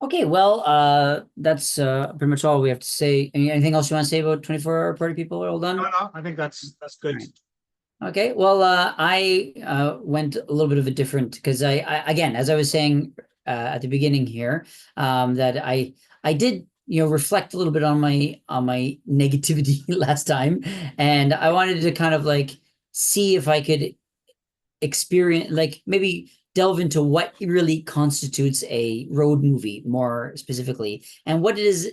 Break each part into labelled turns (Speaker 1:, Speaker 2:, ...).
Speaker 1: Okay, well, that's pretty much all we have to say. Anything else you want to say about 24-hour party people? Are all
Speaker 2: No,
Speaker 1: done?
Speaker 2: no, I think that's
Speaker 1: All
Speaker 2: good.
Speaker 1: right. Okay, well, I went a little bit of a different because again, as I was saying at the beginning here, that I did reflect a little bit on my negativity last time, and I wanted to kind of like see if I could experience, like maybe delve into what really constitutes a road movie more specifically, and what it is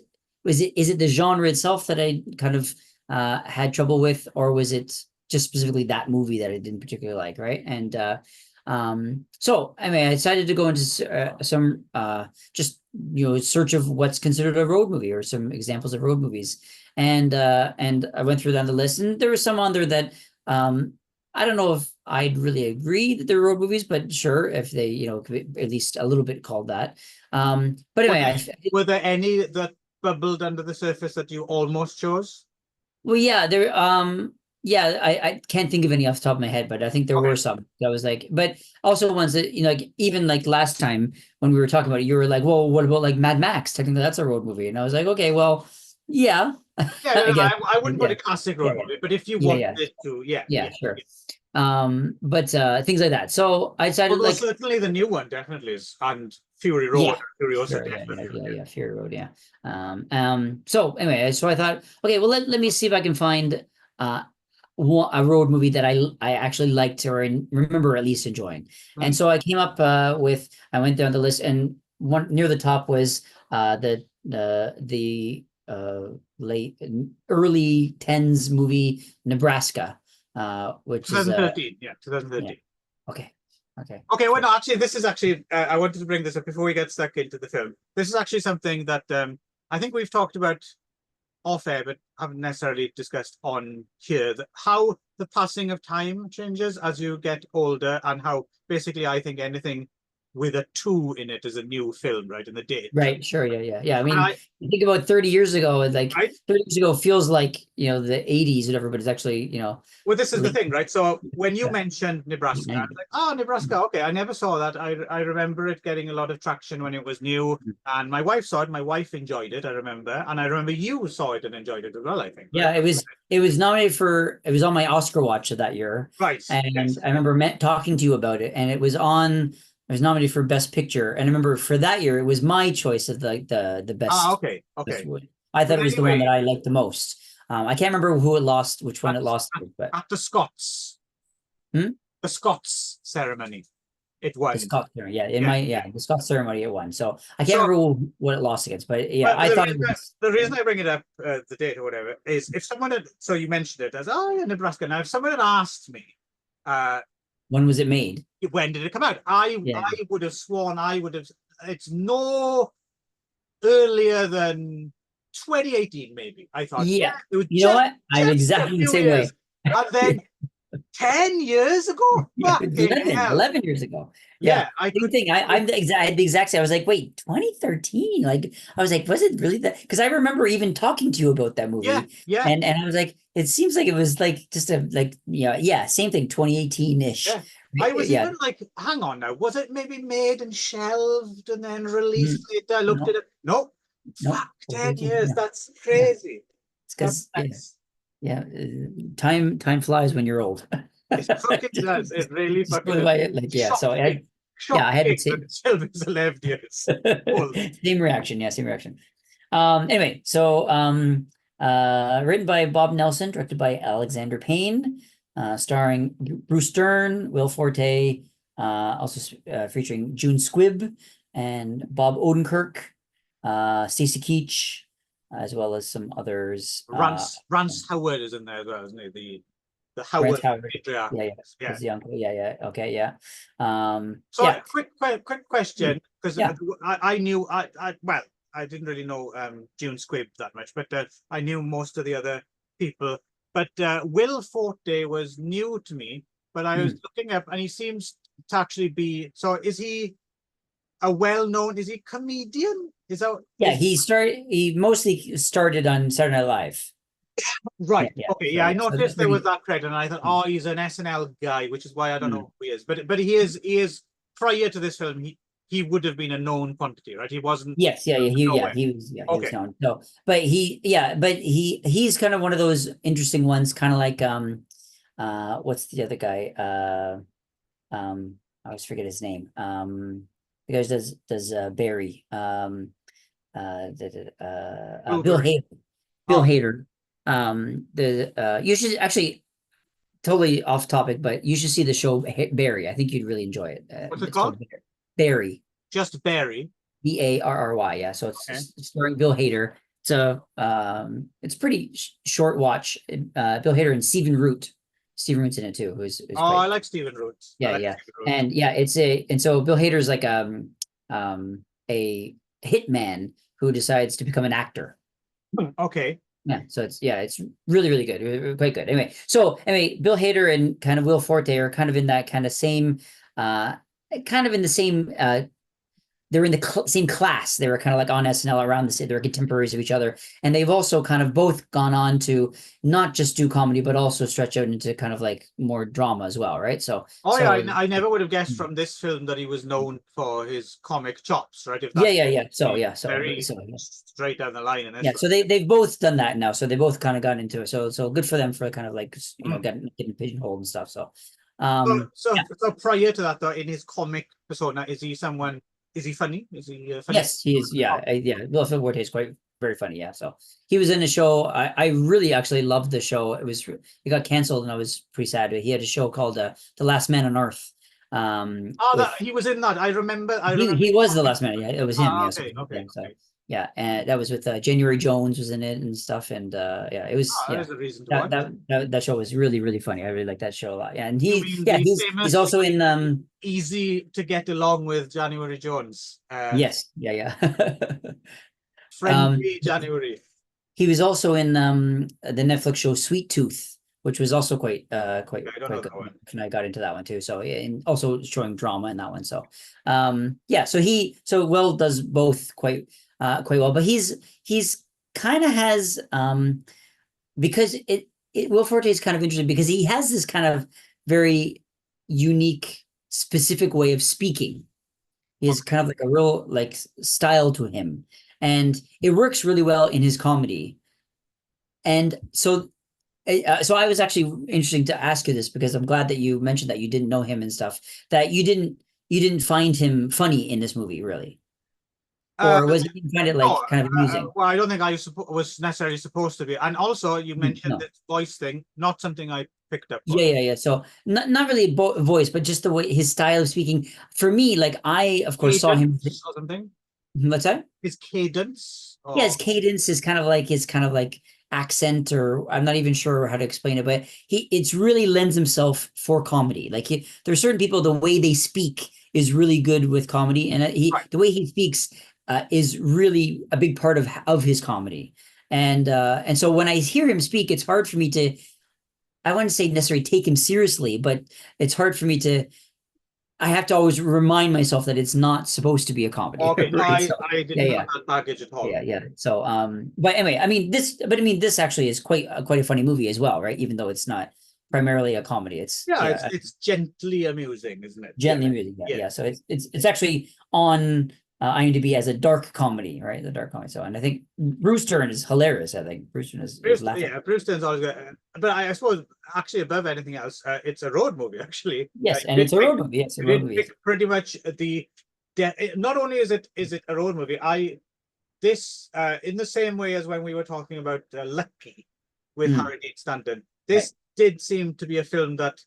Speaker 1: it the genre itself that I kind of had trouble with, or was it just specifically that movie that I didn't particularly like, right? And so I mean, I decided to go into some just search of what's considered a road movie or some examples of road movies, and I went through down the list, and there was some on there that I don't know if I'd really agree that they're road movies, but sure, if they, could be at least a little bit called that. But
Speaker 2: Were
Speaker 1: anyway,
Speaker 2: there, were there any that bubbled under the surface that you almost chose?
Speaker 1: well, yeah, yeah, I can't think of any off the top of my head, but I think there
Speaker 2: Okay.
Speaker 1: were some that was like, but also ones that, like even like last time when we were talking about it, you were like, well, what about like Mad Max? Technically, that's a road movie. And I was like, okay, well, yeah,
Speaker 2: Yeah, no,
Speaker 1: I
Speaker 2: no,
Speaker 1: guess.
Speaker 2: I wouldn't put
Speaker 1: Yeah,
Speaker 2: a classic
Speaker 1: yeah,
Speaker 2: road movie, but if you
Speaker 1: yeah,
Speaker 2: wanted
Speaker 1: yeah,
Speaker 2: to, yeah,
Speaker 1: yeah,
Speaker 2: yeah,
Speaker 1: sure.
Speaker 2: yeah.
Speaker 1: But things like that. So I decided
Speaker 2: Although
Speaker 1: like,
Speaker 2: certainly the new one definitely is, and Fury Road,
Speaker 1: yeah,
Speaker 2: Furiosa
Speaker 1: sure. Yeah, yeah,
Speaker 2: definitely.
Speaker 1: yeah, yeah. Fury Road. Yeah. So anyway, so I thought, okay, well, let me see if I can find uh a road movie that I actually liked or remember at least enjoying. And
Speaker 2: Mm.
Speaker 1: so I came up with I went down the list, and one near the top was the late early tens movie Nebraska, which is
Speaker 2: 2013, yeah,
Speaker 1: yeah,
Speaker 2: 2013.
Speaker 1: okay, okay,
Speaker 2: Okay, well,
Speaker 1: sure.
Speaker 2: no, actually, this is actually, I wanted to bring this up before we get stuck into the film. This is actually something that I think we've talked about off air, but haven't necessarily discussed on here, that how the passing of time changes as you get older, and how basically I think anything with a two in it is a new film, right? In the date.
Speaker 1: Right, sure, yeah, yeah, yeah. I
Speaker 2: And
Speaker 1: mean, you think about 30 years ago, and like
Speaker 2: I
Speaker 1: 30 years ago feels like, the 80s or whatever, but it's actually,
Speaker 2: well, this is the
Speaker 1: late
Speaker 2: thing, right? So when you
Speaker 1: uh,
Speaker 2: mentioned Nebraska, I was
Speaker 1: 90s.
Speaker 2: like, oh, Nebraska, okay. I never saw that. I remember it getting a lot of traction when it was new, and my wife saw it. My wife enjoyed it, I remember, and I remember you saw it and enjoyed it as well, I think, right?
Speaker 1: Yeah, it was nominated for it was on my Oscar watch of that year.
Speaker 2: Right.
Speaker 1: And
Speaker 2: Yes.
Speaker 1: I remember talking to you about it, and it was nominated for Best Picture. And I remember for that year, it was my choice of like the
Speaker 2: Ah,
Speaker 1: best
Speaker 2: okay,
Speaker 1: best
Speaker 2: okay.
Speaker 1: one. I thought
Speaker 2: But
Speaker 1: it was the one that
Speaker 2: anyway,
Speaker 1: I liked the most. I can't remember who it lost, which one
Speaker 2: at,
Speaker 1: it lost
Speaker 2: at,
Speaker 1: to, but
Speaker 2: at the Scots,
Speaker 1: hmm?
Speaker 2: the Scots ceremony, it
Speaker 1: The
Speaker 2: won.
Speaker 1: Scott ceremony. Yeah,
Speaker 2: Yeah, yeah.
Speaker 1: the Scott ceremony it won. So I can't
Speaker 2: So,
Speaker 1: remember what it lost against, but yeah,
Speaker 2: but
Speaker 1: I
Speaker 2: the
Speaker 1: thought it
Speaker 2: reason
Speaker 1: was.
Speaker 2: the reason I bring it up, the date or whatever, is if someone had, so you mentioned it as, oh, yeah, Nebraska. Now, if someone had asked me, uh,
Speaker 1: When was it made?
Speaker 2: when did it come out? I
Speaker 1: Yeah.
Speaker 2: I would have sworn I would have. It's no earlier than 2018, maybe. I thought, yeah,
Speaker 1: Yeah.
Speaker 2: it was
Speaker 1: You know what? I'm
Speaker 2: just a
Speaker 1: exactly the
Speaker 2: few
Speaker 1: same way.
Speaker 2: years, and then 10 years ago,
Speaker 1: Yeah,
Speaker 2: fucking
Speaker 1: 11,
Speaker 2: hell,
Speaker 1: 11 years ago. Yeah.
Speaker 2: yeah, I
Speaker 1: Same
Speaker 2: could.
Speaker 1: thing. I'm the exact same. I was like, wait, 2013? Like, I was like, was it really that? Because I remember even talking to you about that
Speaker 2: Yeah,
Speaker 1: movie.
Speaker 2: yeah,
Speaker 1: And I was like, it seems like it was like just a like, yeah, same thing, 2018-ish.
Speaker 2: yeah. I
Speaker 1: Right?
Speaker 2: was
Speaker 1: Yeah.
Speaker 2: even like, hang on now, was it maybe made and shelved and then released
Speaker 1: Mm,
Speaker 2: later? I looked at
Speaker 1: no,
Speaker 2: it. No,
Speaker 1: no.
Speaker 2: fuck, 10
Speaker 1: 2018.
Speaker 2: years.
Speaker 1: Yeah.
Speaker 2: That's
Speaker 1: Yeah.
Speaker 2: crazy.
Speaker 1: It's
Speaker 2: That's
Speaker 1: because yeah,
Speaker 2: nice.
Speaker 1: yeah. Time flies when you're old.
Speaker 2: It fucking does. It really
Speaker 1: Just
Speaker 2: fucking
Speaker 1: blew
Speaker 2: does.
Speaker 1: by it. Like, yeah. So
Speaker 2: Shocking.
Speaker 1: I had the
Speaker 2: Shocking that
Speaker 1: same.
Speaker 2: it's still is 11 years old.
Speaker 1: Same reaction. Yeah, same reaction. Anyway, so written by Bob Nelson, directed by Alexander Payne, starring Bruce Dern, Will Forte, also featuring June Squibb and Bob Odenkirk, Stacey Keach, as well as some others.
Speaker 2: Rance Howard is in there as well, isn't he? The
Speaker 1: Rance
Speaker 2: Howard
Speaker 1: Howard.
Speaker 2: patriarch.
Speaker 1: Yeah, yeah.
Speaker 2: Yeah.
Speaker 1: Is the uncle. Yeah, yeah. Okay, yeah.
Speaker 2: So
Speaker 1: Yeah.
Speaker 2: quick question, because
Speaker 1: Yeah.
Speaker 2: I knew well, I didn't really know June Squibb that much, but I knew most of the other people. But Will Forte was new to me, but I was
Speaker 1: Mm.
Speaker 2: looking up, and he seems to actually be. So is he a well-known? Is he a comedian? Is that
Speaker 1: Yeah,
Speaker 2: is
Speaker 1: he mostly started on Saturday Night Live. Yeah,
Speaker 2: right?
Speaker 1: yeah.
Speaker 2: Okay,
Speaker 1: So
Speaker 2: yeah, I
Speaker 1: yeah.
Speaker 2: noticed
Speaker 1: But
Speaker 2: there was
Speaker 1: he,
Speaker 2: that credit, and I thought, oh, he's an SNL guy, which is why I don't
Speaker 1: mm,
Speaker 2: know who he is. But he is prior to this film, he would have been a known quantity, right? He wasn't.
Speaker 1: Yes,
Speaker 2: Nowhere.
Speaker 1: he was he was
Speaker 2: Okay.
Speaker 1: known. So, but he's kind of one of those interesting ones, kind of like what's the other guy? I always forget his name. The guy who does Barry. Bill
Speaker 2: Wolverine.
Speaker 1: Hader. Bill
Speaker 2: Oh,
Speaker 1: Hader. You should actually, totally off topic, but you should see the show Barry. I think you'd really enjoy it.
Speaker 2: what's it
Speaker 1: It's called
Speaker 2: called?
Speaker 1: Barry.
Speaker 2: Just Barry.
Speaker 1: Barry. Yeah. So
Speaker 2: Okay.
Speaker 1: it's starring Bill Hader. It's pretty short watch. Bill Hader and Stephen Root. Stephen Root's in it too, who's
Speaker 2: Oh, I
Speaker 1: quite,
Speaker 2: like Stephen Rhodes. I
Speaker 1: yeah,
Speaker 2: like
Speaker 1: yeah.
Speaker 2: Stephen Rhodes.
Speaker 1: And yeah, and so Bill Hader's like a hitman who decides to become an actor.
Speaker 2: Okay.
Speaker 1: Yeah, so it's really, really good, quite good. Anyway, Bill Hader and kind of Will Forte are kind of in that kind of same, kind of in the same they're in the same class. They were kind of like on SNL around the same. They were contemporaries of each other, and they've also kind of both gone on to not just do comedy, but also stretch out into kind of like more drama as well, right?
Speaker 2: Oh yeah,
Speaker 1: So
Speaker 2: I never would have guessed from this film that he was known for his comic chops, right? If
Speaker 1: yeah,
Speaker 2: that's
Speaker 1: yeah, yeah. So
Speaker 2: he's
Speaker 1: yeah,
Speaker 2: very
Speaker 1: yeah.
Speaker 2: straight down the line in this.
Speaker 1: Yeah, so they've both done that now. So they both kind of got into it. So good for them for kind of like getting pigeonholed and stuff. So
Speaker 2: So prior to that, though, in his comic persona, is he someone? Is he funny? Is he funny?
Speaker 1: yes, he is. Yeah, Will Forte is quite very funny. Yeah, so he was in a show. I really actually loved the show. It got canceled, and I was pretty sad. But he had a show called The Last Man on Earth.
Speaker 2: That he was in that. I remember.
Speaker 1: He was the last man. Yeah, it was him. Yeah,
Speaker 2: Okay, okay,
Speaker 1: so
Speaker 2: okay.
Speaker 1: yeah, and that was with January Jones was in it and stuff, and yeah, it was
Speaker 2: There's a reason to
Speaker 1: that
Speaker 2: watch.
Speaker 1: that show was really, really funny. I really like that show a lot. Yeah, and
Speaker 2: You mean the
Speaker 1: he's
Speaker 2: famous
Speaker 1: also in
Speaker 2: easy to get along with January Jones?
Speaker 1: yes, yeah.
Speaker 2: Friendly January.
Speaker 1: He was also in the Netflix show Sweet Tooth, which was also quite quite
Speaker 2: I don't know
Speaker 1: good.
Speaker 2: that one.
Speaker 1: And I got into that one too. So yeah, and also showing drama in that one. So yeah, so Will does both quite well, but he's kind of has because Will Forte is kind of interesting because he has this kind of very unique, specific way of speaking. He has kind of like a real like style to him, and it works really well in his comedy. And so I was actually interesting to ask you this because I'm glad that you mentioned that you didn't know him and stuff, that you didn't find him funny in this movie, really,
Speaker 2: Uh,
Speaker 1: or was it you find it
Speaker 2: no,
Speaker 1: like kind of amusing?
Speaker 2: well, I don't think I was necessarily supposed to be. And also, you mentioned
Speaker 1: No.
Speaker 2: this voice thing, not something I picked up on.
Speaker 1: Yeah. So not really a voice, but just the way his style of speaking. For me, like I of course saw him.
Speaker 2: Cadence or something.
Speaker 1: What's that?
Speaker 2: His cadence.
Speaker 1: Yeah,
Speaker 2: Or
Speaker 1: his cadence is kind of like his kind of like accent, or I'm not even sure how to explain it, but it's really lends himself for comedy. Like there's certain people, the way they speak is really good with comedy, and
Speaker 2: right.
Speaker 1: the way he speaks is really a big part of his comedy. And so when I hear him speak, it's hard for me to, I wouldn't say necessarily take him seriously, but it's hard for me to, I have to always remind myself that it's not supposed to be a comedy.
Speaker 2: Okay, no,
Speaker 1: Right? So,
Speaker 2: I didn't have that baggage at all.
Speaker 1: yeah. So, but anyway, I mean, this actually is quite a funny movie as well, right? Even though it's not primarily a comedy, it's
Speaker 2: It's gently amusing, isn't it?
Speaker 1: gently amusing. Yeah. So it's actually on IMDb as a dark comedy, right? The dark comedy. So, and I think Bruce Dern is hilarious. I think Bruce Dern is laughing.
Speaker 2: Yeah, Bruce Dern's always good. But I suppose actually above anything else, it's a road movie actually.
Speaker 1: Yes, and it's a road movie. Yes, a road movie.
Speaker 2: Pretty much not only is it a road movie, in the same way as when we were talking about Lucky with Harry Dean Stanton, this did seem to be a film that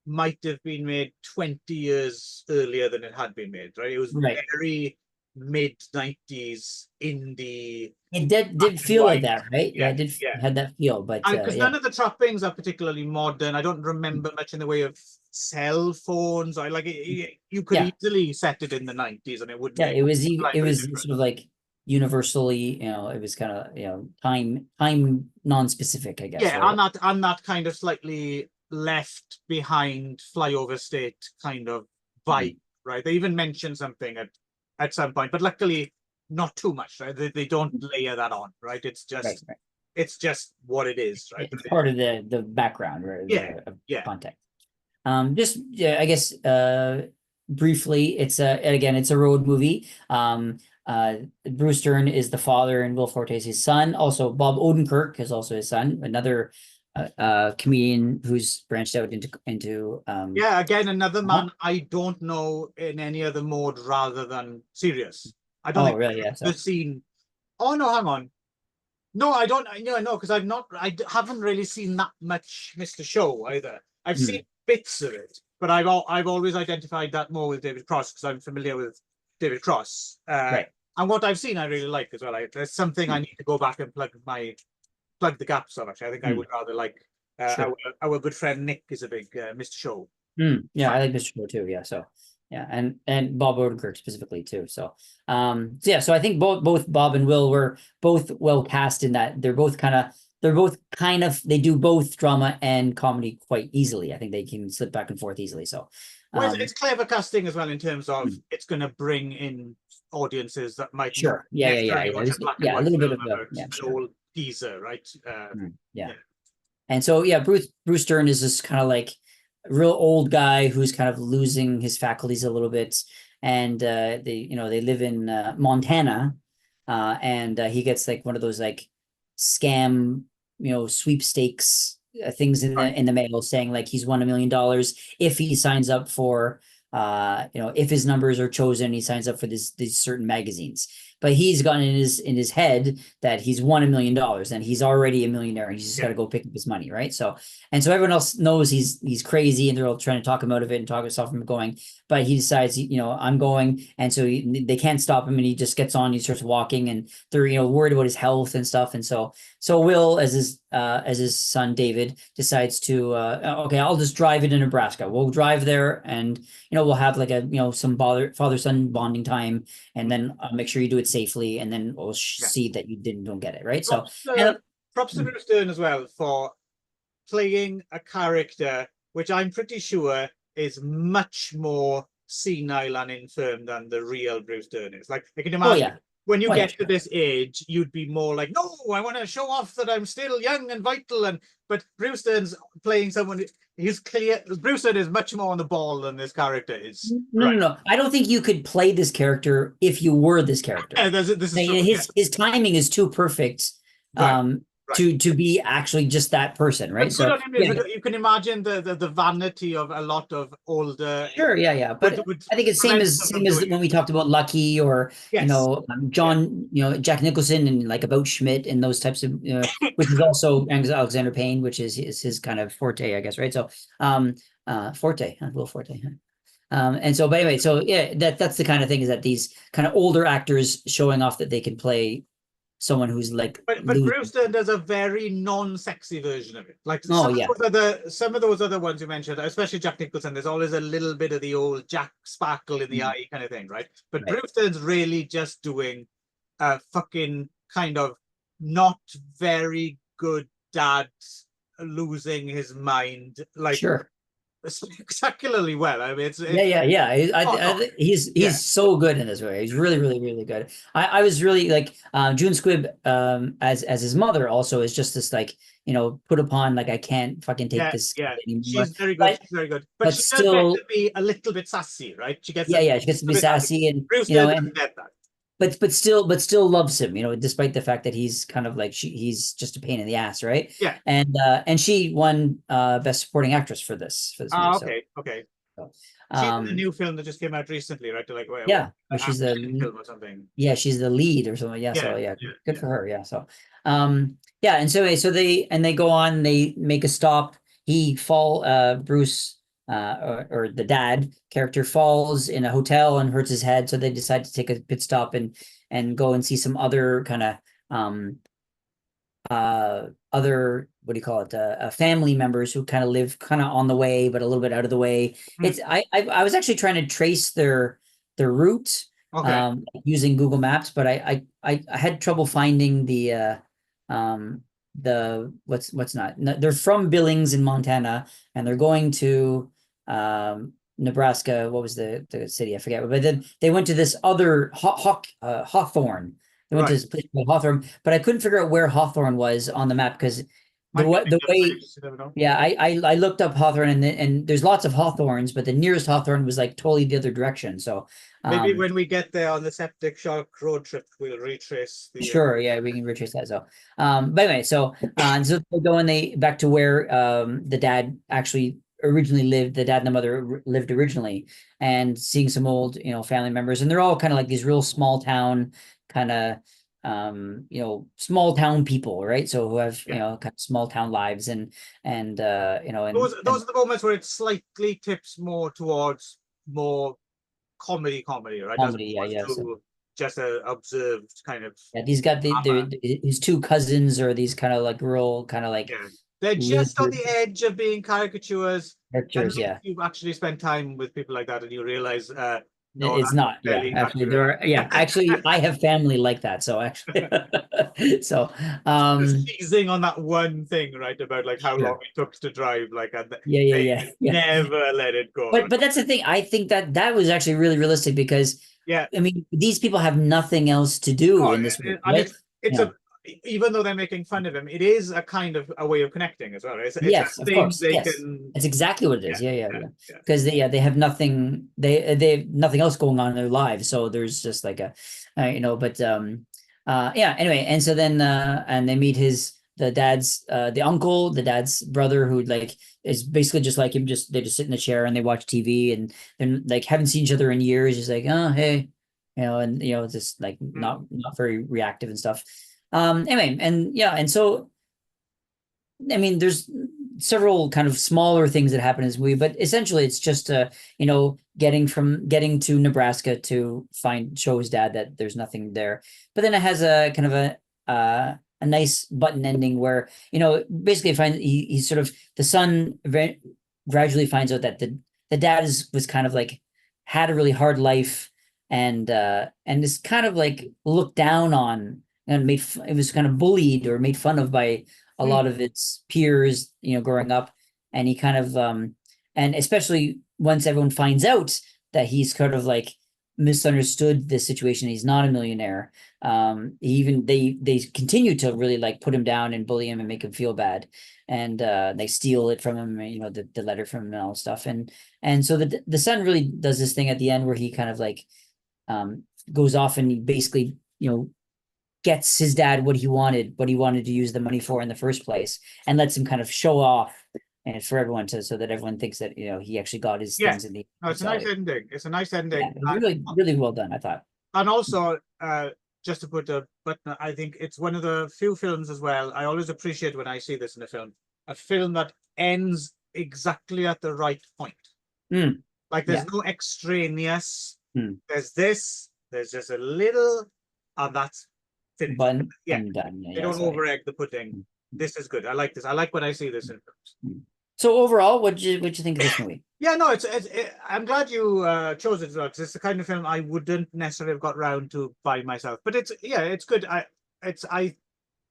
Speaker 2: might have been made 20 years earlier than it had been made, right? It was very mid-90s indie.
Speaker 1: It did feel like that, right? Yeah, it had that feel, but
Speaker 2: because none of the trappings are particularly modern. I don't remember much in the way of cell phones. I like it, you could easily set it in the 90s and it would
Speaker 1: it was sort of like universally, it was kind of time non-specific, I guess.
Speaker 2: Yeah,
Speaker 1: right?
Speaker 2: on that kind of slightly left behind flyover state kind of vibe, right? They even mentioned something at some point, but luckily not too much, right? They don't layer that on, right? It's just it's just what it is, right?
Speaker 1: It's part of the background, right?
Speaker 2: Yeah.
Speaker 1: Context. I guess briefly, it's a road movie. Bruce Dern is the father and Will Forte is his son. Also, Bob Odenkirk is also his son, another comedian who's branched out into
Speaker 2: Yeah, again, another man I don't know in any other mode rather than serious. I don't
Speaker 1: oh,
Speaker 2: think
Speaker 1: really? Yeah.
Speaker 2: I've ever seen. Oh no, hang on. No, I don't. Yeah, no, because haven't really seen that much Mr. Show either. I've seen bits of it, but I've always identified that more with David Cross because I'm familiar with David Cross.
Speaker 1: Right.
Speaker 2: And what I've seen, I really like as well. There's something I need to go back and plug the gaps of. Actually, I think I would rather like
Speaker 1: Sure.
Speaker 2: our good friend Nick is a big Mr. Show.
Speaker 1: Yeah, I like Mr. Show too. Yeah, so yeah, and Bob Odenkirk specifically too. So yeah, so I think both Bob and Will were both well cast in that. They're both kind of they do both drama and comedy quite easily. I think they can slip back and forth easily. So
Speaker 2: Well, it's clever casting as well in terms of
Speaker 1: Mm.
Speaker 2: it's going to bring in audiences that might not
Speaker 1: sure, yeah,
Speaker 2: necessarily watch a black and
Speaker 1: yeah, a
Speaker 2: white
Speaker 1: little bit
Speaker 2: film
Speaker 1: of
Speaker 2: about
Speaker 1: yeah,
Speaker 2: an
Speaker 1: sure.
Speaker 2: old geezer, right?
Speaker 1: Yeah. And so yeah, Bruce Dern is this kind of like real old guy who's kind of losing his faculties a little bit, and they live in Montana, and he gets like one of those like scam sweepstakes things in
Speaker 2: Right.
Speaker 1: the mail saying like he's won $1 million if he signs up for if his numbers are chosen, he signs up for these certain magazines. But he's gotten in his head that he's won $1 million and he's already a millionaire and he's just got to go pick up his money, right? So everyone else knows he's crazy and they're all trying to talk him out of it and talk himself from going. But he decides, I'm going, and so they can't stop him, and he just gets on. He starts walking, and they're worried about his health and stuff. And so Will, as his son David, decides to okay, I'll just drive it to Nebraska. We'll drive there, and we'll have like some father son bonding time, and then make sure you do it safely, and then we'll
Speaker 2: Yeah.
Speaker 1: see that you don't get it right.
Speaker 2: Props to Bruce Dern as well for playing a character which I'm pretty sure is much more senile and infirm than the real Bruce Dern is. Like I can imagine when you get to this age, you'd be more like, no, I want to show off that I'm still young and vital. But Bruce Dern's playing someone. He's clear. Bruce Dern is much more on the ball than this character is.
Speaker 1: No. I don't think you could play this character if you were this character.
Speaker 2: This is true.
Speaker 1: His timing is too perfect. To be actually just that person, right?
Speaker 2: So you can imagine the vanity of a lot of older.
Speaker 1: Sure, yeah. But I think it's same as when we talked about Lucky or John, Jack Nicholson and like About Schmidt and those types of which is also Alexander Payne, which is his kind of forte, I guess, right? So forte, Will Forte. And so, but anyway, so yeah, that's the kind of thing is that these kind of older actors showing off that they can play someone who's like
Speaker 2: but Bruce Dern does a very non-sexy version of it. Like some of those other ones you mentioned, especially Jack Nicholson, there's always a little bit of the old Jack sparkle in the eye kind of thing, right? But Bruce Dern's really just doing a fucking kind of not very good dad losing his mind, like spectacularly well. I mean, it's
Speaker 1: he's so good in this way. He's really, really, really good. I was really like June Squibb as his mother also is just this like put upon like I can't fucking take this anymore.
Speaker 2: She's very good. She's very good, but she
Speaker 1: still
Speaker 2: does get to be a little bit sassy, right? She gets
Speaker 1: she gets to be sassy and
Speaker 2: Bruce doesn't get that.
Speaker 1: But still loves him, despite the fact that he's kind of like he's just a pain in the ass, right?
Speaker 2: Yeah.
Speaker 1: And she won best supporting actress for this movie.
Speaker 2: Okay.
Speaker 1: So,
Speaker 2: she's the new film that just came out recently, right? Like
Speaker 1: she's the
Speaker 2: film or something.
Speaker 1: Yeah, she's the lead or something. Yeah, so good for her. Yeah, so and so they go on, they make a stop. Bruce or the dad character falls in a hotel and hurts his head, so they decide to take a pit stop and go and see some other kind of other what do you call it family members who kind of live kind of on the way but a little bit out of the way. It's I was actually trying to trace their route using Google Maps, but I had trouble finding the what's not they're from Billings in Montana and they're going to Nebraska. What was the city? I forget. But then they went to this other Hawthorne. They went to this place called Hawthorne, but I couldn't figure out where Hawthorne was on the map because The
Speaker 2: Might be
Speaker 1: what the
Speaker 2: different
Speaker 1: way
Speaker 2: place, you never know.
Speaker 1: Yeah, I looked up Hawthorne, and there's lots of Hawthorns, but the nearest Hawthorne was like totally the other direction. So
Speaker 2: Maybe when we get there on the septic shock road trip, we'll retrace the.
Speaker 1: sure, yeah, we can retrace that. So but anyway, so they go and they back to where the dad actually originally lived, the dad and the mother lived originally, and seeing some old, family members, and they're all kind of like these real small town kind of small town people, right? So who have,
Speaker 2: Yeah.
Speaker 1: kind of small town lives, and
Speaker 2: Those are the moments where it slightly tips more towards more comedy, right? As
Speaker 1: comedy, yeah,
Speaker 2: opposed
Speaker 1: yeah. So
Speaker 2: to just a observed kind of
Speaker 1: yeah, these got
Speaker 2: drama.
Speaker 1: his two cousins, or these kind of like rural, kind of like
Speaker 2: Yeah. They're just on
Speaker 1: loser
Speaker 2: the edge of being caricatures,
Speaker 1: characters.
Speaker 2: unless
Speaker 1: Yeah,
Speaker 2: you've actually spent time with people like that and you realize, no,
Speaker 1: it's
Speaker 2: that's
Speaker 1: not. Yeah,
Speaker 2: fairly
Speaker 1: actually,
Speaker 2: accurate.
Speaker 1: there are. Yeah, actually, I have family like that. So actually, so
Speaker 2: Just
Speaker 1: um,
Speaker 2: teasing on that one thing, right? About like how long
Speaker 1: sure.
Speaker 2: it took to drive, like, and
Speaker 1: Yeah, yeah,
Speaker 2: they
Speaker 1: yeah, yeah.
Speaker 2: never let it go.
Speaker 1: But that's the thing. I think that that was actually really realistic because
Speaker 2: Yeah.
Speaker 1: I mean, these people have nothing else to do
Speaker 2: Oh,
Speaker 1: in this world,
Speaker 2: and
Speaker 1: right?
Speaker 2: it's
Speaker 1: Yeah.
Speaker 2: a even though they're making fun of him, it is a kind of a way of connecting as well. It's a
Speaker 1: Yes, of
Speaker 2: thing
Speaker 1: course.
Speaker 2: they
Speaker 1: Yes.
Speaker 2: can.
Speaker 1: That's exactly what it
Speaker 2: Yeah,
Speaker 1: is. Yeah, yeah,
Speaker 2: yeah,
Speaker 1: yeah.
Speaker 2: yeah.
Speaker 1: Because they have nothing, they have nothing else going on in their lives. So there's just like but yeah, anyway, and so then and they meet the dad's the uncle, the dad's brother, who like is basically just like him, just they just sit in the chair and they watch TV, and then like haven't seen each other in years, just like, oh hey, and just like
Speaker 2: Mm.
Speaker 1: not very reactive and stuff. Anyway, and yeah, and so I mean, there's several kind of smaller things that happen in this movie, but essentially it's just getting to Nebraska to show his dad that there's nothing there. But then it has a kind of a nice button ending where, basically he's sort of the son gradually finds out that the dad was kind of like had a really hard life, and is kind of like looked down on, and it was kind of bullied or made fun of by a
Speaker 2: Mm.
Speaker 1: lot of its peers, growing up. And he kind of and especially once everyone finds out that he's kind of like misunderstood the situation, he's not a millionaire. They continue to really like put him down and bully him and make him feel bad. And they steal it from him, the letter from him and all stuff. And so the son really does this thing at the end where he kind of like goes off, and he basically, gets his dad what he wanted to use the money for in the first place, and lets him kind of show off, and for everyone so that everyone thinks that he actually got his
Speaker 2: Yeah,
Speaker 1: things in the
Speaker 2: no, it's a nice ending. It's a nice
Speaker 1: yeah,
Speaker 2: ending,
Speaker 1: it was really really well done, I thought.
Speaker 2: and also just to put a button, I think it's one of the few films as well. I always appreciate when I see this in a film that ends exactly at the right point.
Speaker 1: Mm,
Speaker 2: Like
Speaker 1: yeah.
Speaker 2: there's no extraneous.
Speaker 1: Mm.
Speaker 2: There's this. There's just a little, and that's finished.
Speaker 1: Bun
Speaker 2: Yeah,
Speaker 1: and done.
Speaker 2: they
Speaker 1: Yeah,
Speaker 2: don't
Speaker 1: sorry.
Speaker 2: over egg the pudding.
Speaker 1: Mm.
Speaker 2: This is good. I like this. I like when I see this in films.
Speaker 1: Mm. So overall, what'd you think of this movie?
Speaker 2: Yeah, no, I'm glad you chose it as well, because it's the kind of film I wouldn't necessarily have got round to by myself. But it's good. I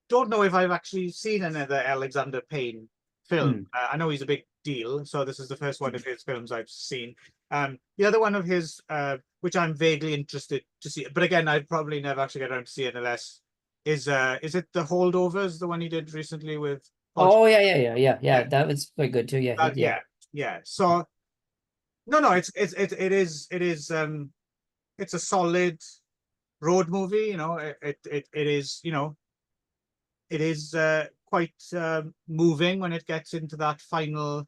Speaker 2: don't know if I've actually seen another Alexander Payne film.
Speaker 1: Mm.
Speaker 2: I know he's a big deal, so this is the first one of his films I've seen. The other one of his, which I'm vaguely interested to see, but again, I'd probably never actually get around to see it unless is it The Holdovers, the one he did recently with Paul?
Speaker 1: Oh yeah.
Speaker 2: Yeah,
Speaker 1: That was quite good too. Yeah, yeah.
Speaker 2: yeah. So no, it's a solid road movie. It is, it is quite moving when it gets into that final,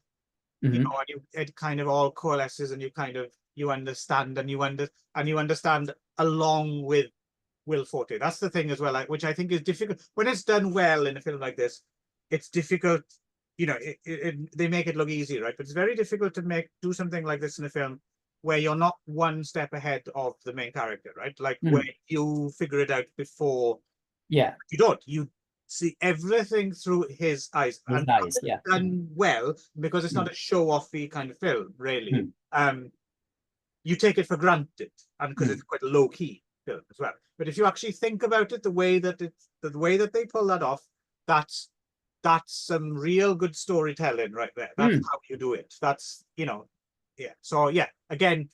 Speaker 1: Mm-hmm.
Speaker 2: and it kind of all coalesces, and you understand, and you understand along with Will Forte. That's the thing as well, which I think is difficult when it's done well in a film like this. It's difficult, they make it look easy, right? But it's very difficult to do something like this in a film where you're not one step ahead of the main character, right? Like where you figure it out before.
Speaker 1: Yeah.
Speaker 2: You don't. You see everything through his eyes,
Speaker 1: His
Speaker 2: and
Speaker 1: eyes, yeah.
Speaker 2: done well because it's not a show-offy kind of film, really. You take it for granted, and because it's quite a low-key film as well. But if you actually think about it, the way that they pull that off, that's some real good storytelling right there. That's how you do it. That's yeah. So yeah, again,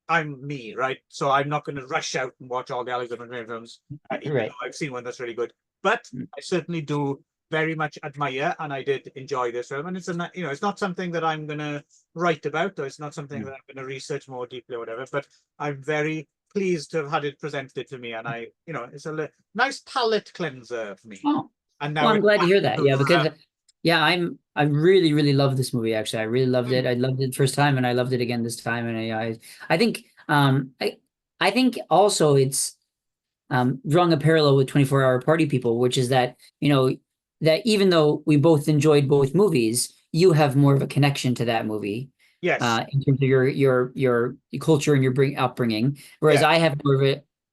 Speaker 2: I'm me, right? So I'm not going to rush out and watch all the Alexander Payne films, even
Speaker 1: Right.
Speaker 2: though I've seen one that's really good. but
Speaker 1: Mm.
Speaker 2: I certainly do very much admire, and I did enjoy this film. And it's it's not something that I'm going to write about, or it's not something that I'm going to research more deeply or whatever. But I'm very pleased to have had it presented to me, and it's a nice palate cleanser for me.
Speaker 1: Oh,
Speaker 2: And
Speaker 1: well,
Speaker 2: now
Speaker 1: I'm
Speaker 2: it's
Speaker 1: glad to
Speaker 2: back
Speaker 1: hear that.
Speaker 2: to,
Speaker 1: Yeah, because yeah, I really, really love this movie. Actually, I really loved it. I loved it first time, and I loved it again this time. And I think, I think also it's drawing a parallel with 24-hour Party People, which is that, that even though we both enjoyed both movies, you have more of a connection to that movie,
Speaker 2: yes,
Speaker 1: in terms of your culture and your upbringing, whereas
Speaker 2: yeah,
Speaker 1: I have more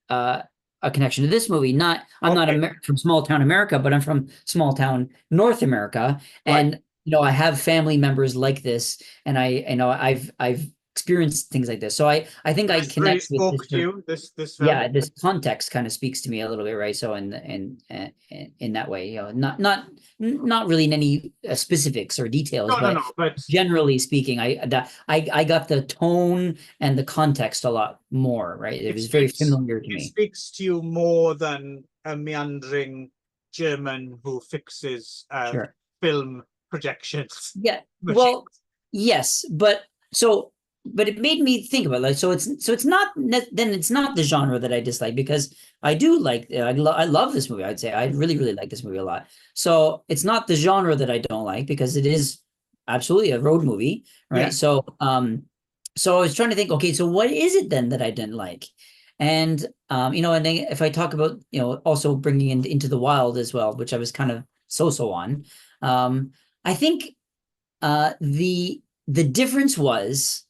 Speaker 1: of a connection to this movie. I'm not
Speaker 2: okay,
Speaker 1: From small town America, but I'm from small town North America,
Speaker 2: right.
Speaker 1: and I have family members like this, and I've experienced things like this, so I think I
Speaker 2: This really
Speaker 1: connect with this
Speaker 2: spoke to
Speaker 1: sort of,
Speaker 2: you, this film.
Speaker 1: yeah, this context kind of speaks to me a little bit, right? So in that way, not really in any specifics or details,
Speaker 2: No, no,
Speaker 1: but
Speaker 2: no, but
Speaker 1: generally speaking, I got the tone and the context a lot more, right? It
Speaker 2: it
Speaker 1: was very
Speaker 2: speaks
Speaker 1: familiar to
Speaker 2: it
Speaker 1: me.
Speaker 2: speaks to you more than a meandering German who fixes
Speaker 1: Sure.
Speaker 2: film projections
Speaker 1: Yeah.
Speaker 2: machine.
Speaker 1: Well, yes, but it made me think about, like, so it's not then it's not the genre that I dislike, because I do like, I love this movie. I'd say I really, really like this movie a lot. So it's not the genre that I don't like, because it is absolutely a road movie,
Speaker 2: Yeah,
Speaker 1: right? So I was trying to think, okay, so what is it then that I didn't like? And and then if I talk about, also bringing into the wild as well, which I was kind of so on, I think the difference was,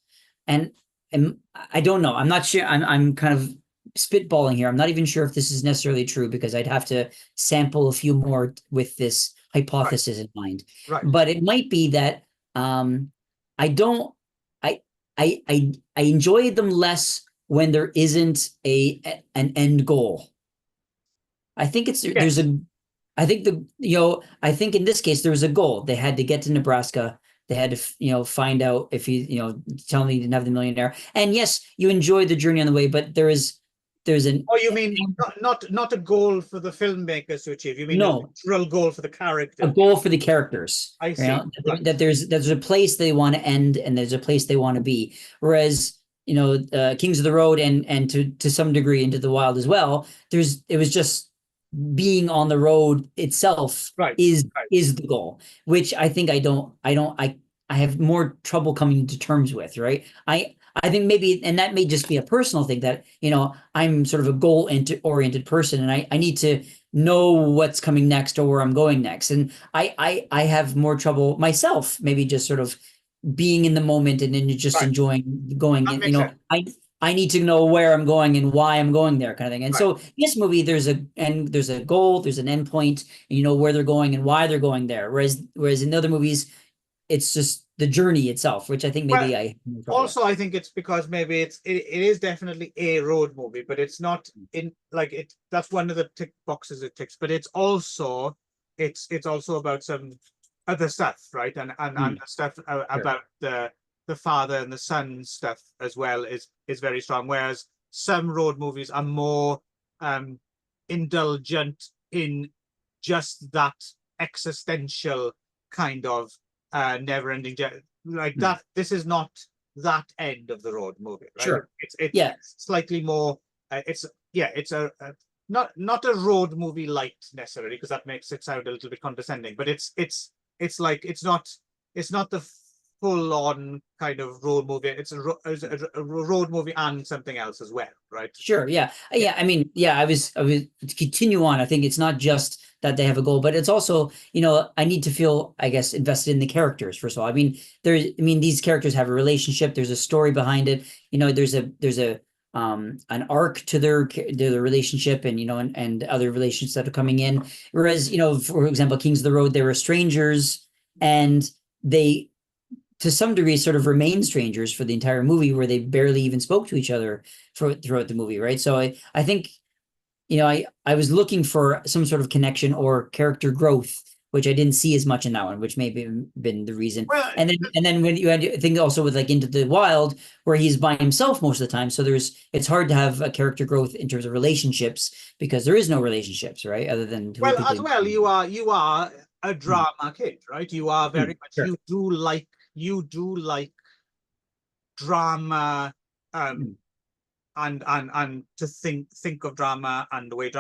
Speaker 1: and and I don't know, I'm not sure, I'm kind of spitballing here. I'm not even sure if this is necessarily true, because I'd have to sample a few more with this
Speaker 2: right,
Speaker 1: hypothesis in mind.
Speaker 2: right.
Speaker 1: But it might be that I don't I I enjoy them less when there isn't an end goal. I think there's
Speaker 2: Yes,
Speaker 1: a I think I think in this case there was a goal. They had to get to Nebraska. They had to, find out if tell me you didn't have the millionaire. And yes, you enjoy the journey on the way, but there's an
Speaker 2: oh, you mean not a goal for the filmmakers to achieve, you mean a
Speaker 1: no,
Speaker 2: literal goal for the
Speaker 1: a
Speaker 2: character.
Speaker 1: goal for the characters.
Speaker 2: I see, right,
Speaker 1: That there's a place they want to end, and there's a place they want to be. Whereas, Kings of the Road, and to some degree Into the Wild as well, it was just being on the road itself
Speaker 2: right,
Speaker 1: is
Speaker 2: right,
Speaker 1: is the goal, which I think I have more trouble coming to terms with, right? I think maybe, and that may just be a personal thing, that I'm sort of a goal oriented person, and I need to know what's coming next or where I'm going next, and I have more trouble myself, maybe just sort of being in the moment, and then just
Speaker 2: right.
Speaker 1: enjoying going,
Speaker 2: That
Speaker 1: and
Speaker 2: makes sense.
Speaker 1: I need to know where I'm going and why I'm going there, kind of thing. And
Speaker 2: Right.
Speaker 1: so this movie, there's a goal, there's an end point, and you know where they're going and why they're going there. Whereas in other movies, it's just the journey itself, which I think
Speaker 2: Well,
Speaker 1: maybe I have no trouble with.
Speaker 2: also, I think it's because maybe it is definitely a road movie, but it's not in like it. That's one of the tick boxes it ticks. But it's also about some other stuff, right? And
Speaker 1: Mm,
Speaker 2: the stuff
Speaker 1: sure.
Speaker 2: about the father and the son stuff as well is very strong. Whereas some road movies are more um indulgent in just that existential kind of never-ending like
Speaker 1: Mm,
Speaker 2: that. This is not that end of the road movie, right?
Speaker 1: sure.
Speaker 2: It's
Speaker 1: Yeah,
Speaker 2: slightly more. It's yeah, it's not a road movie light necessarily, because that makes it sound a little bit condescending. But it's like it's not the full-on kind of road movie. It's a road movie and something else as well, right?
Speaker 1: sure. Yeah.
Speaker 2: Yeah,
Speaker 1: Yeah. I mean, yeah, I was to continue on. I think it's not just that they have a goal, but it's also, I need to feel, I guess, invested in the characters, first of all. I mean, these characters have a relationship, there's a story behind it. There's an arc to their relationship, and and other relationships that are coming in. Whereas, for example, Kings of the Road, they were strangers, and they, to some degree, sort of remain strangers for the entire movie, where they barely even spoke to each other throughout the movie, right? So I think, I was looking for some sort of connection or character growth which I didn't see as much in that one, which may be been the reason.
Speaker 2: Well,
Speaker 1: And then when you had a thing also with like Into the Wild, where he's by himself most of the time, so it's hard to have a character growth in terms of relationships because there is no relationships, right? Other than who
Speaker 2: well,
Speaker 1: people.
Speaker 2: as well, you are a drama kid, right? You are very much
Speaker 1: Sure.
Speaker 2: you do like drama,
Speaker 1: Mm.
Speaker 2: and to think of drama and the way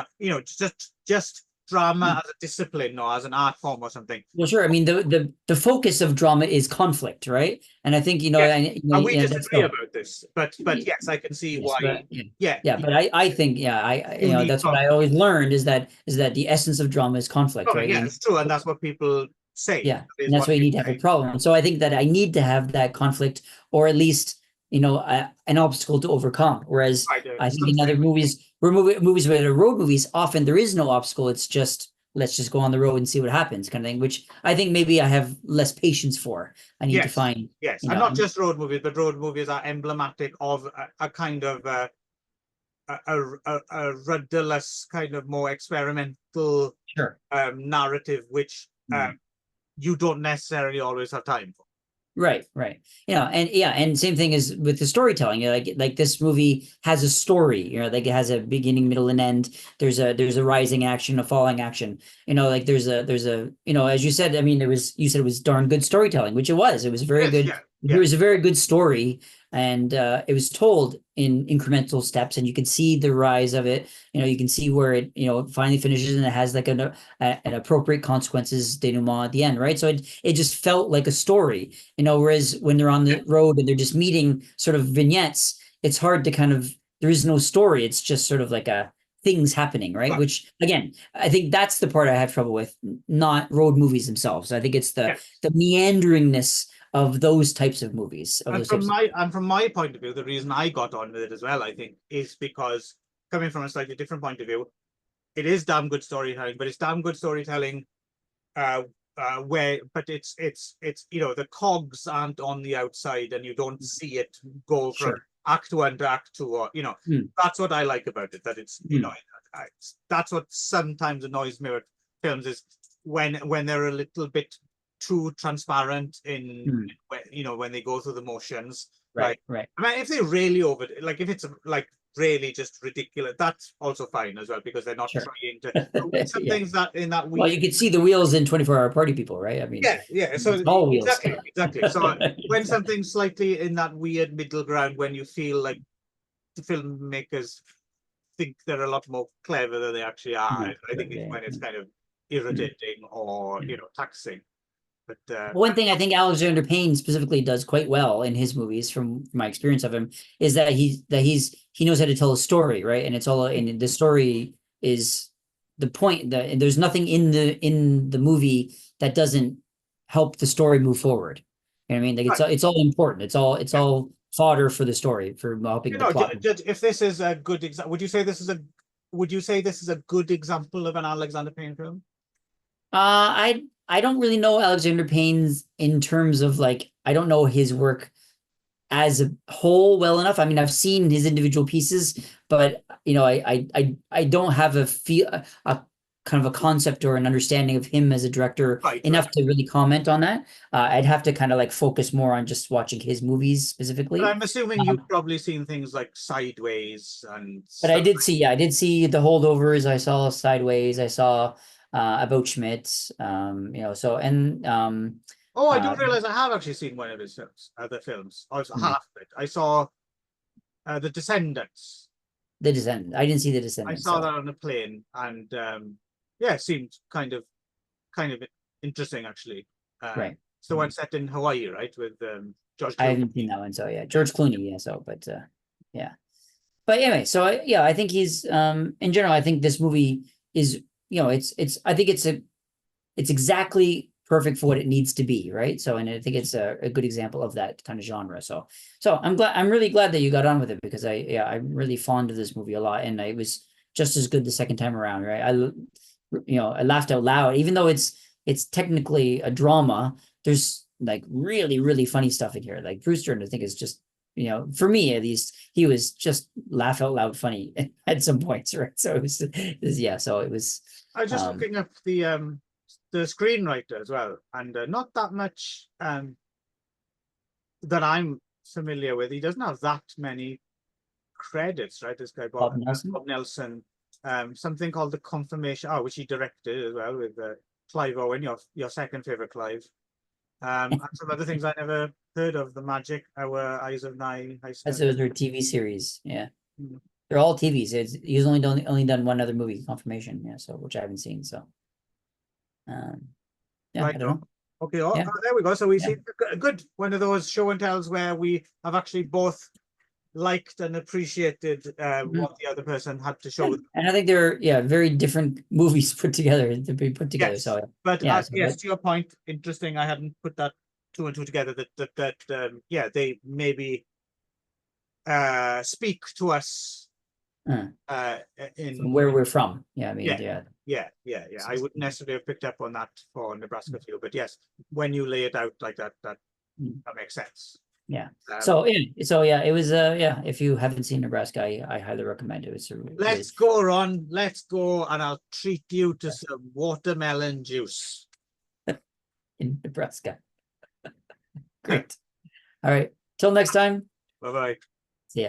Speaker 2: just drama as a discipline or as an art form or something.
Speaker 1: Well, sure. I mean, the focus of drama is conflict, right? And I think
Speaker 2: Yeah, and we
Speaker 1: yeah, that's
Speaker 2: disagree about this, but
Speaker 1: Ye-
Speaker 2: yes, I can see
Speaker 1: yes,
Speaker 2: why.
Speaker 1: but yeah,
Speaker 2: Yeah,
Speaker 1: yeah. But I think
Speaker 2: you need
Speaker 1: that's what I
Speaker 2: conflict.
Speaker 1: always learned is that the essence of drama is conflict,
Speaker 2: Oh,
Speaker 1: right?
Speaker 2: yeah, it's true, and that's what people say.
Speaker 1: Yeah,
Speaker 2: That is
Speaker 1: and that's
Speaker 2: what
Speaker 1: why you need
Speaker 2: people
Speaker 1: to have a
Speaker 2: say.
Speaker 1: problem. And so I think that I need to have that conflict, or at least an obstacle to overcome. Whereas
Speaker 2: Right,
Speaker 1: I think in other
Speaker 2: something.
Speaker 1: movies, where movies with road movies, often there is no obstacle. It's just let's just go on the road and see what happens, kind of thing. Which I think maybe I have less patience for. I need to
Speaker 2: Yes,
Speaker 1: find,
Speaker 2: yes, and not just road movies, but road movies are emblematic of a kind of a rudderless, kind of more experimental
Speaker 1: sure.
Speaker 2: narrative, which you don't necessarily always have time for.
Speaker 1: Right, right. And same thing as with the storytelling. Like this movie has a story, like it has a beginning, middle, and end. There's a rising action, a falling action. Like there's a as you said, I mean, you said it was darn good storytelling, which it was. It was very
Speaker 2: Yes,
Speaker 1: good.
Speaker 2: yeah,
Speaker 1: It
Speaker 2: yeah.
Speaker 1: was a very good story, and it was told in incremental steps, and you can see the rise of it. You can see where it finally finishes, and it has like an appropriate consequences denouement at the end, right? So it just felt like a story. Whereas when they're on the road and they're just meeting sort of vignettes, it's hard to there is no story. It's just sort of like a things happening, right?
Speaker 2: Right.
Speaker 1: Which again, I think that's the part I have trouble with, not road movies themselves. I think it's the
Speaker 2: Yes.
Speaker 1: meanderingness of those types of movies.
Speaker 2: And from my point of view, the reason I got on with it as well, I think, is because coming from a slightly different point of view, it is damn good storytelling, but it's damn good storytelling but it's the cogs aren't on the outside and you don't see it go from
Speaker 1: Sure.
Speaker 2: act one to act two, or that's what I like about it, that it's that's what sometimes annoys me with films, is when they're a little bit too transparent in when they go through the motions.
Speaker 1: Right,
Speaker 2: Like,
Speaker 1: right.
Speaker 2: I mean, if they really over, like if it's like really just ridiculous, that's also fine as well, because they're not
Speaker 1: Sure.
Speaker 2: trying to some
Speaker 1: Yeah.
Speaker 2: things that in that
Speaker 1: Well,
Speaker 2: week.
Speaker 1: you could see the wheels in 24-hour party people, right? I mean,
Speaker 2: Yeah. So
Speaker 1: it's all wheels.
Speaker 2: exactly. So when something's slightly in that weird middle ground, when you feel like the filmmakers think they're a lot more clever than they actually are, I think it's when it's kind of irritating or taxing. But
Speaker 1: One thing I think Alexander Payne specifically does quite well in his movies, from my experience of him, is that he knows how to tell a story, right? And it's all, and the story is the point. That there's nothing in the movie that doesn't help the story move forward. You know what I mean? Like
Speaker 2: right.
Speaker 1: it's all important. It's
Speaker 2: Yeah.
Speaker 1: all fodder for the story, for helping the plot.
Speaker 2: If this is a good example, would you say this is a good example of an Alexander Payne film?
Speaker 1: I don't really know Alexander Payne's in terms of like, I don't know his work as a whole well enough. I mean, I've seen his individual pieces, but I don't have a kind of a concept or an understanding of him as a director enough to really comment on that. I'd have to kind of like focus more on just watching his movies specifically.
Speaker 2: But I'm assuming you've probably seen things like Sideways and
Speaker 1: But I
Speaker 2: stuff.
Speaker 1: I did see The Holdovers. I saw Sideways. I saw About Schmidt. So and
Speaker 2: Oh, I do realize I have actually seen one of his films, other films. Also, half of it. I saw The Descendants.
Speaker 1: The Descendants. I didn't see The
Speaker 2: I
Speaker 1: Descendants.
Speaker 2: saw that on a plane, and yeah, it seemed kind of interesting actually.
Speaker 1: Right.
Speaker 2: It's the one set in Hawaii, right? With George Clooney.
Speaker 1: I haven't seen that one, so yeah, George Clooney. Yeah, so but yeah. But anyway, so I think he's in general. I think this movie is it's I think it's exactly perfect for what it needs to be, right? So, and I think it's a good example of that kind of genre. So I'm really glad that you got on with it, because I'm really fond of this movie a lot, and it was just as good the second time around, right? I laughed out loud, even though it's technically a drama. There's like really, really funny stuff in here. Like Bruce Dern, I think, is just, for me at least, he was just laugh out loud funny at some points, right? So it was yeah. So it was.
Speaker 2: I was just looking up the the screenwriter as well, and not that much that I'm familiar with. He doesn't have that many credits, right? This guy
Speaker 1: Bob Nelson.
Speaker 2: Bob Nelson, something called The Confirmation, which he directed as well with Clive Owen, your second favorite Clive, and some other things I never heard of. The Magic, Our Eyes of Nine.
Speaker 1: That's their TV series. Yeah,
Speaker 2: Mm.
Speaker 1: they're all TVs. He's only done one other movie, Confirmation. Yeah, so which I haven't seen. So, yeah,
Speaker 2: Right.
Speaker 1: I don't know.
Speaker 2: Okay,
Speaker 1: Yeah.
Speaker 2: there we go. So we
Speaker 1: Yeah.
Speaker 2: see a good one of those show and tells where we have actually both liked and appreciated what the other person had to show.
Speaker 1: And I think they're very different movies put together to be put together.
Speaker 2: Yes,
Speaker 1: So
Speaker 2: but
Speaker 1: yeah, so
Speaker 2: yes, to your point, interesting. I hadn't put that two and two together. That yeah, they maybe speak to us
Speaker 1: from
Speaker 2: in
Speaker 1: where we're from. Yeah, I mean,
Speaker 2: yeah. I wouldn't necessarily have picked up on that for Nebraska Field, but yes, when you lay it out like that, that makes sense.
Speaker 1: Yeah. So yeah, it was if you haven't seen Nebraska, I highly recommend it. It's
Speaker 2: Let's go, Ron. Let's go, and I'll treat you to some watermelon juice
Speaker 1: in Nebraska. Great. All right. Till next time.
Speaker 2: Bye bye.